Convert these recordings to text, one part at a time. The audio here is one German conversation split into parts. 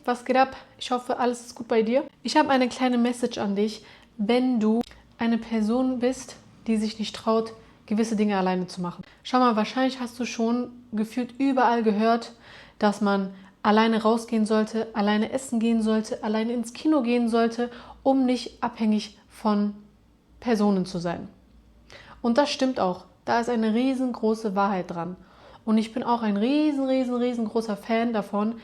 was geht ab? Ich hoffe, alles ist gut bei dir. Ich habe eine kleine Message an dich, wenn du eine Person bist, die sich nicht traut, gewisse Dinge alleine zu machen. Schau mal, wahrscheinlich hast du schon gefühlt überall gehört, dass man alleine rausgehen sollte, alleine essen gehen sollte, alleine ins Kino gehen sollte, um nicht abhängig von Personen zu sein. Und das stimmt auch. Da ist eine riesengroße Wahrheit dran. Und ich bin auch ein riesengroßer Fan davon,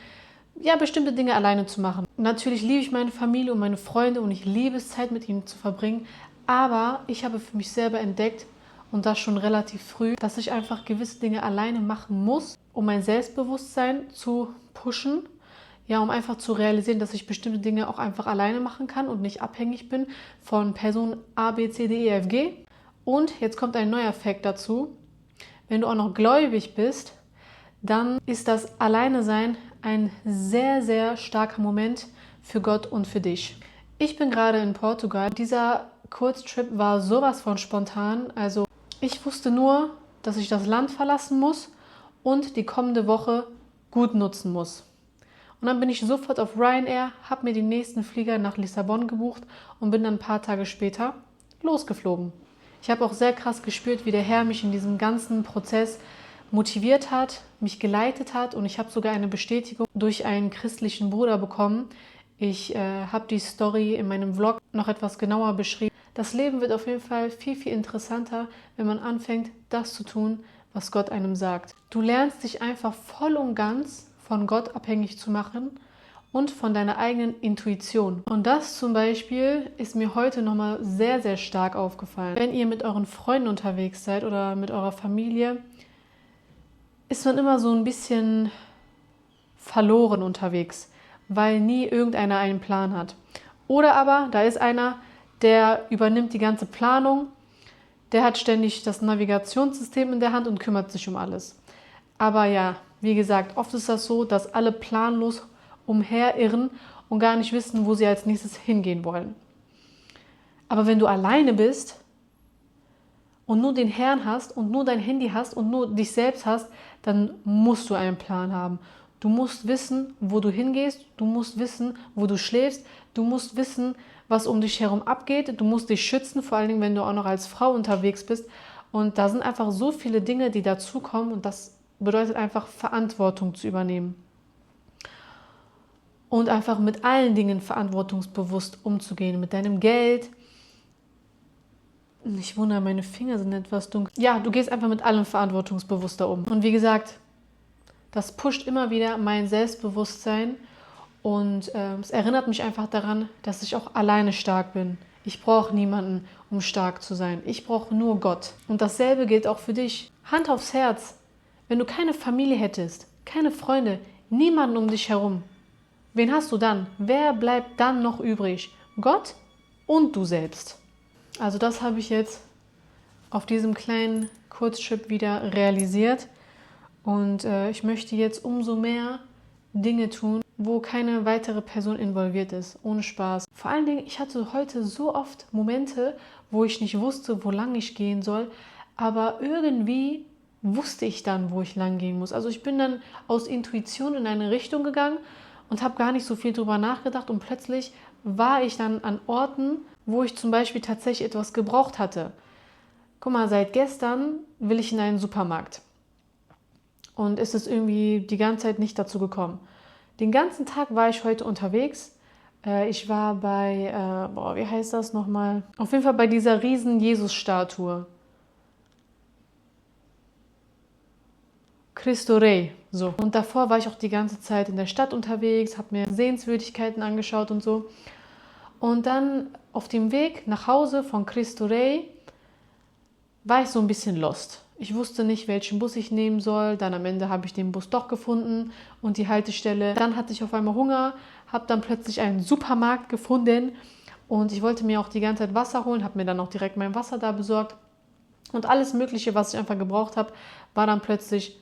ja, bestimmte Dinge alleine zu machen. Natürlich liebe ich meine Familie und meine Freunde und ich liebe es, Zeit mit ihnen zu verbringen. Aber ich habe für mich selber entdeckt, und das schon relativ früh, dass ich einfach gewisse Dinge alleine machen muss, um mein Selbstbewusstsein zu pushen. Ja, um einfach zu realisieren, dass ich bestimmte Dinge auch einfach alleine machen kann und nicht abhängig bin von Personen A, B, C, D, E, F, G. Und jetzt kommt ein neuer Fact dazu. Wenn du auch noch gläubig bist, dann ist das Alleinesein ein sehr starker Moment für Gott und für dich. Ich bin gerade in Portugal. Dieser Kurztrip war sowas von spontan. Also ich wusste nur, dass ich das Land verlassen muss und die kommende Woche gut nutzen muss. Und dann bin ich sofort auf Ryanair, habe mir den nächsten Flieger nach Lissabon gebucht und bin dann ein paar Tage später losgeflogen. Ich habe auch sehr krass gespürt, wie der Herr mich in diesem ganzen Prozess motiviert hat, mich geleitet hat und ich habe sogar eine Bestätigung durch einen christlichen Bruder bekommen. Ich habe die Story in meinem Vlog noch etwas genauer beschrieben. Das Leben wird auf jeden Fall viel interessanter, wenn man anfängt, das zu tun, was Gott einem sagt. Du lernst dich einfach voll und ganz von Gott abhängig zu machen und von deiner eigenen Intuition. Und das zum Beispiel ist mir heute nochmal sehr stark aufgefallen. Wenn ihr mit euren Freunden unterwegs seid oder mit eurer Familie, ist man immer so ein bisschen verloren unterwegs, weil nie irgendeiner einen Plan hat. Oder aber, da ist einer, der übernimmt die ganze Planung, der hat ständig das Navigationssystem in der Hand und kümmert sich um alles. Aber ja, wie gesagt, oft ist das so, dass alle planlos umherirren und gar nicht wissen, wo sie als nächstes hingehen wollen. Aber wenn du alleine bist und nur den Herrn hast und nur dein Handy hast und nur dich selbst hast, dann musst du einen Plan haben. Du musst wissen, wo du hingehst, du musst wissen, wo du schläfst, du musst wissen, was um dich herum abgeht, du musst dich schützen, vor allen Dingen, wenn du auch noch als Frau unterwegs bist. Und da sind einfach so viele Dinge, die dazukommen und das bedeutet einfach Verantwortung zu übernehmen. Und einfach mit allen Dingen verantwortungsbewusst umzugehen, mit deinem Geld. Ich wundere, meine Finger sind etwas dunkel. Ja, du gehst einfach mit allem verantwortungsbewusster um. Und wie gesagt, das pusht immer wieder mein Selbstbewusstsein und es erinnert mich einfach daran, dass ich auch alleine stark bin. Ich brauche niemanden, um stark zu sein. Ich brauche nur Gott. Und dasselbe gilt auch für dich. Hand aufs Herz. Wenn du keine Familie hättest, keine Freunde, niemanden um dich herum, wen hast du dann? Wer bleibt dann noch übrig? Gott und du selbst. Also das habe ich jetzt auf diesem kleinen Kurztrip wieder realisiert. Und ich möchte jetzt umso mehr Dinge tun, wo keine weitere Person involviert ist, ohne Spaß. Vor allen Dingen, ich hatte heute so oft Momente, wo ich nicht wusste, wo lang ich gehen soll, aber irgendwie wusste ich dann, wo ich lang gehen muss. Also ich bin dann aus Intuition in eine Richtung gegangen und habe gar nicht so viel drüber nachgedacht und plötzlich war ich dann an Orten, wo ich zum Beispiel tatsächlich etwas gebraucht hatte. Guck mal, seit gestern will ich in einen Supermarkt. Und es ist irgendwie die ganze Zeit nicht dazu gekommen. Den ganzen Tag war ich heute unterwegs. Ich war bei, wie heißt das nochmal? Auf jeden Fall bei dieser riesen Jesus-Statue. Cristo Rey. So. Und davor war ich auch die ganze Zeit in der Stadt unterwegs, habe mir Sehenswürdigkeiten angeschaut und so. Und dann auf dem Weg nach Hause von Cristo Rey war ich so ein bisschen lost. Ich wusste nicht, welchen Bus ich nehmen soll. Dann am Ende habe ich den Bus doch gefunden und die Haltestelle. Dann hatte ich auf einmal Hunger, habe dann plötzlich einen Supermarkt gefunden und ich wollte mir auch die ganze Zeit Wasser holen, habe mir dann auch direkt mein Wasser da besorgt. Und alles Mögliche, was ich einfach gebraucht habe, war dann plötzlich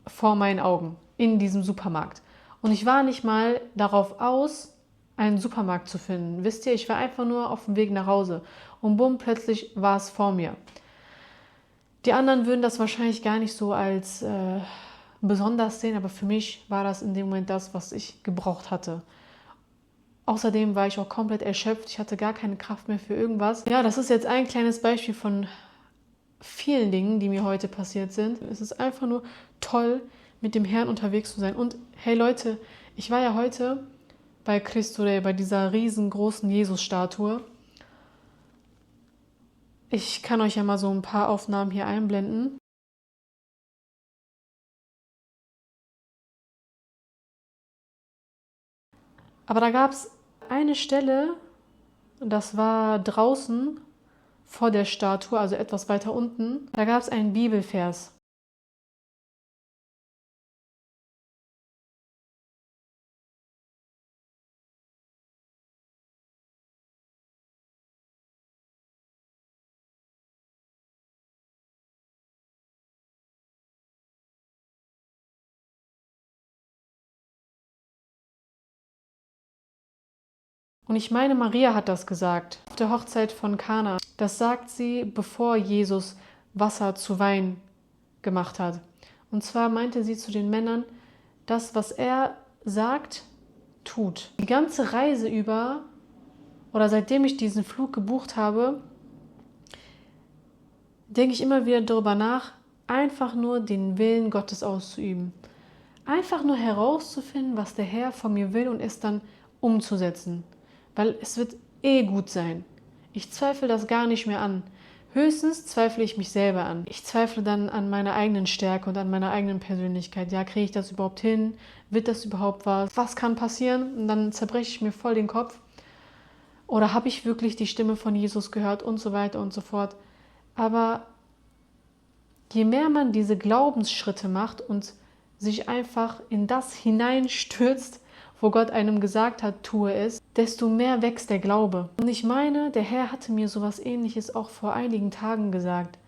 vor meinen Augen in diesem Supermarkt. Und ich war nicht mal darauf aus, einen Supermarkt zu finden. Wisst ihr, ich war einfach nur auf dem Weg nach Hause. Und bumm, plötzlich war es vor mir. Die anderen würden das wahrscheinlich gar nicht so als besonders sehen, aber für mich war das in dem Moment das, was ich gebraucht hatte. Außerdem war ich auch komplett erschöpft. Ich hatte gar keine Kraft mehr für irgendwas. Ja, das ist jetzt ein kleines Beispiel von vielen Dingen, die mir heute passiert sind. Es ist einfach nur toll, mit dem Herrn unterwegs zu sein. Und hey Leute, ich war ja heute bei Cristo Rey, bei dieser riesengroßen Jesus-Statue. Ich kann euch ja mal so ein paar Aufnahmen hier einblenden. Aber da gab es eine Stelle, das war draußen vor der Statue, also etwas weiter unten. Da gab es einen Bibelvers. Und ich meine, Maria hat das gesagt, auf der Hochzeit von Kana. Das sagt sie, bevor Jesus Wasser zu Wein gemacht hat. Und zwar meinte sie zu den Männern, das, was er sagt, tut. Die ganze Reise über, oder seitdem ich diesen Flug gebucht habe, denke ich immer wieder darüber nach, einfach nur den Willen Gottes auszuüben. Einfach nur herauszufinden, was der Herr von mir will und es dann umzusetzen. Weil es wird gut sein. Ich zweifle das gar nicht mehr an. Höchstens zweifle ich mich selber an. Ich zweifle dann an meiner eigenen Stärke und an meiner eigenen Persönlichkeit. Ja, kriege ich das überhaupt hin? Wird das überhaupt was? Was kann passieren? Und dann zerbreche ich mir voll den Kopf. Oder habe ich wirklich die Stimme von Jesus gehört und so weiter und so fort. Aber je mehr man diese Glaubensschritte macht und sich einfach in das hineinstürzt, wo Gott einem gesagt hat, tue es, desto mehr wächst der Glaube. Und ich meine, der Herr hatte mir sowas Ähnliches auch vor einigen Tagen gesagt.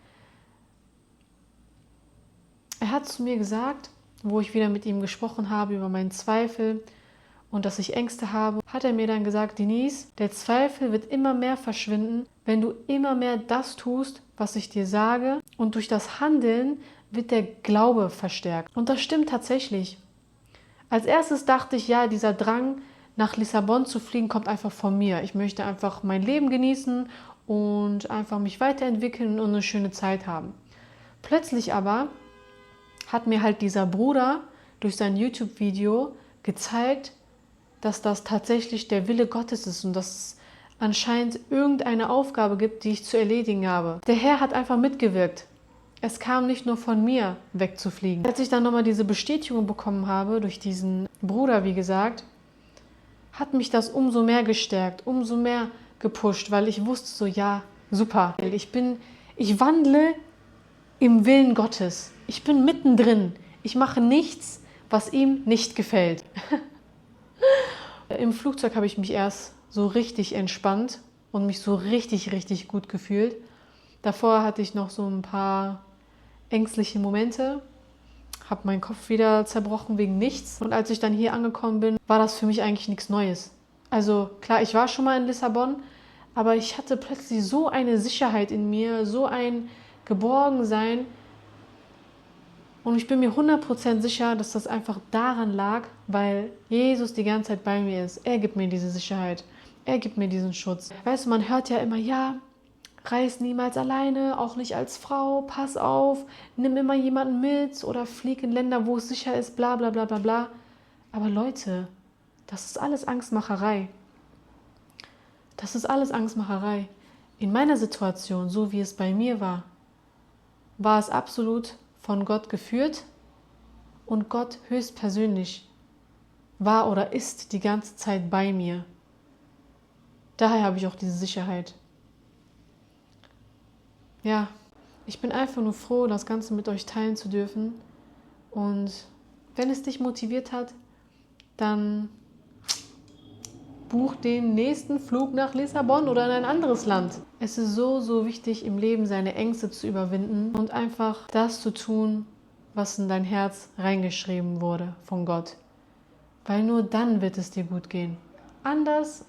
Er hat zu mir gesagt, wo ich wieder mit ihm gesprochen habe über meinen Zweifel und dass ich Ängste habe, hat er mir dann gesagt, Denise, der Zweifel wird immer mehr verschwinden, wenn du immer mehr das tust, was ich dir sage, und durch das Handeln wird der Glaube verstärkt. Und das stimmt tatsächlich. Als erstes dachte ich, ja, dieser Drang, nach Lissabon zu fliegen, kommt einfach von mir. Ich möchte einfach mein Leben genießen und einfach mich weiterentwickeln und eine schöne Zeit haben. Plötzlich aber hat mir halt dieser Bruder durch sein YouTube-Video gezeigt, dass das tatsächlich der Wille Gottes ist und dass es anscheinend irgendeine Aufgabe gibt, die ich zu erledigen habe. Der Herr hat einfach mitgewirkt. Es kam nicht nur von mir, wegzufliegen. Als ich dann nochmal diese Bestätigung bekommen habe, durch diesen Bruder, wie gesagt, hat mich das umso mehr gestärkt, umso mehr gepusht, weil ich wusste so, ja, super. Ich wandle im Willen Gottes. Ich bin mittendrin. Ich mache nichts, was ihm nicht gefällt. Im Flugzeug habe ich mich erst so richtig entspannt und mich so richtig, richtig gut gefühlt. Davor hatte ich noch so ein paar ängstliche Momente, habe meinen Kopf wieder zerbrochen wegen nichts. Und als ich dann hier angekommen bin, war das für mich eigentlich nichts Neues. Also klar, ich war schon mal in Lissabon, aber ich hatte plötzlich so eine Sicherheit in mir, so ein Geborgensein. Und ich bin mir 100% sicher, dass das einfach daran lag, weil Jesus die ganze Zeit bei mir ist. Er gibt mir diese Sicherheit. Er gibt mir diesen Schutz. Weißt du, man hört ja immer, ja, reis niemals alleine, auch nicht als Frau, pass auf, nimm immer jemanden mit oder flieg in Länder, wo es sicher ist, bla bla bla bla bla. Aber Leute, das ist alles Angstmacherei. Das ist alles Angstmacherei. In meiner Situation, so wie es bei mir war, war es absolut von Gott geführt und Gott höchstpersönlich war oder ist die ganze Zeit bei mir. Daher habe ich auch diese Sicherheit. Ja, ich bin einfach nur froh, das Ganze mit euch teilen zu dürfen. Und wenn es dich motiviert hat, dann buch den nächsten Flug nach Lissabon oder in ein anderes Land. Es ist so, so wichtig, im Leben seine Ängste zu überwinden und einfach das zu tun, was in dein Herz reingeschrieben wurde von Gott. Weil nur dann wird es dir gut gehen. Anders,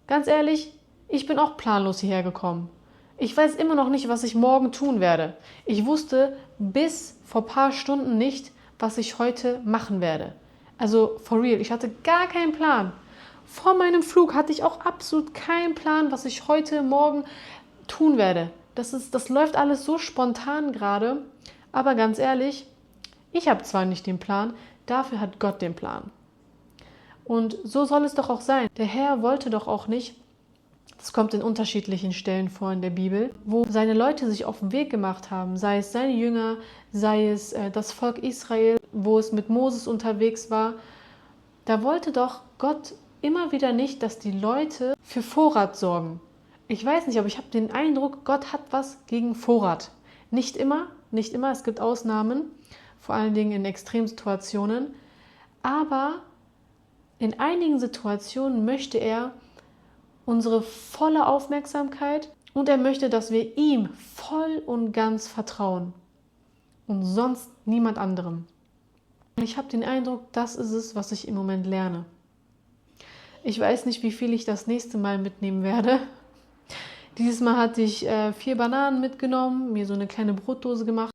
Ganz ehrlich, ich bin auch planlos hierher gekommen. Ich weiß immer noch nicht, was ich morgen tun werde. Ich wusste bis vor ein paar Stunden nicht, was ich heute machen werde. Also for real, ich hatte gar keinen Plan. Vor meinem Flug hatte ich auch absolut keinen Plan, was ich heute Morgen tun werde. Das läuft alles so spontan gerade. Aber ganz ehrlich, ich habe zwar nicht den Plan, dafür hat Gott den Plan. Und so soll es doch auch sein. Der Herr wollte doch auch nicht, das kommt in unterschiedlichen Stellen vor in der Bibel, wo seine Leute sich auf den Weg gemacht haben, sei es seine Jünger, sei es das Volk Israel, wo es mit Moses unterwegs war. Da wollte doch Gott immer wieder nicht, dass die Leute für Vorrat sorgen. Ich weiß nicht, aber ich habe den Eindruck, Gott hat was gegen Vorrat. Nicht immer, es gibt Ausnahmen, vor allen Dingen in Extremsituationen, aber in einigen Situationen möchte er unsere volle Aufmerksamkeit und er möchte, dass wir ihm voll und ganz vertrauen und sonst niemand anderem. Ich habe den Eindruck, das ist es, was ich im Moment lerne. Ich weiß nicht, wie viel ich das nächste Mal mitnehmen werde. Dieses Mal hatte ich 4 Bananen mitgenommen, mir so eine kleine Brotdose gemacht.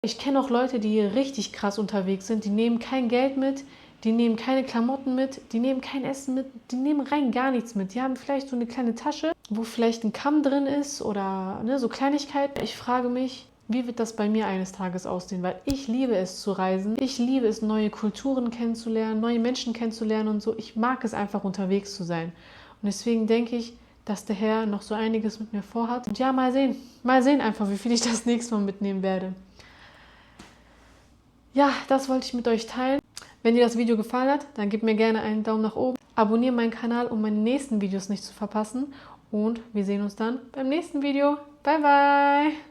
Ich kenne auch Leute, die richtig krass unterwegs sind. Die nehmen kein Geld mit, die nehmen keine Klamotten mit, die nehmen kein Essen mit, die nehmen rein gar nichts mit. Die haben vielleicht so eine kleine Tasche, wo vielleicht ein Kamm drin ist oder so Kleinigkeiten. Ich frage mich, wie wird das bei mir eines Tages aussehen? Weil ich liebe es zu reisen. Ich liebe es, neue Kulturen kennenzulernen, neue Menschen kennenzulernen und so. Ich mag es einfach, unterwegs zu sein. Und deswegen denke ich, dass der Herr noch so einiges mit mir vorhat. Und ja, mal sehen. Mal sehen einfach, wie viel ich das nächste Mal mitnehmen werde. Ja, das wollte ich mit euch teilen. Wenn dir das Video gefallen hat, dann gib mir gerne einen Daumen nach oben. Abonniere meinen Kanal, um meine nächsten Videos nicht zu verpassen. Und wir sehen uns dann beim nächsten Video. Bye, bye!